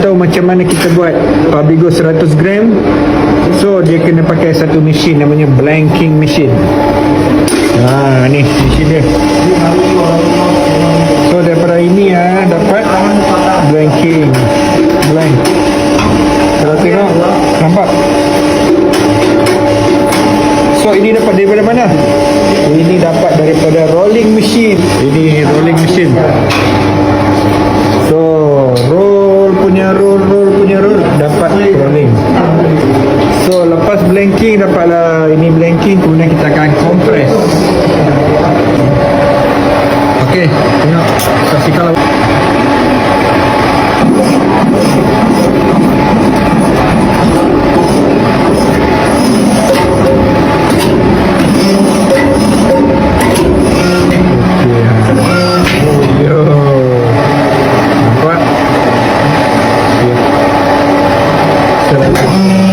tahu macam mana kita buat Pabigo 100 gram, so dia kena pakai satu mesin namanya blanking machine. Ni mesin dia. So daripada ini dapat blanking blank. Kalau tengok nampak. So ini dapat daripada mana? Ini dapat daripada rolling machine. Ini rolling machine. So roll punya roll dapat rolling. So lepas blanking dapatlah ini blanking, kemudian kita akan compress. Okey, tengok saksikan. Nampak?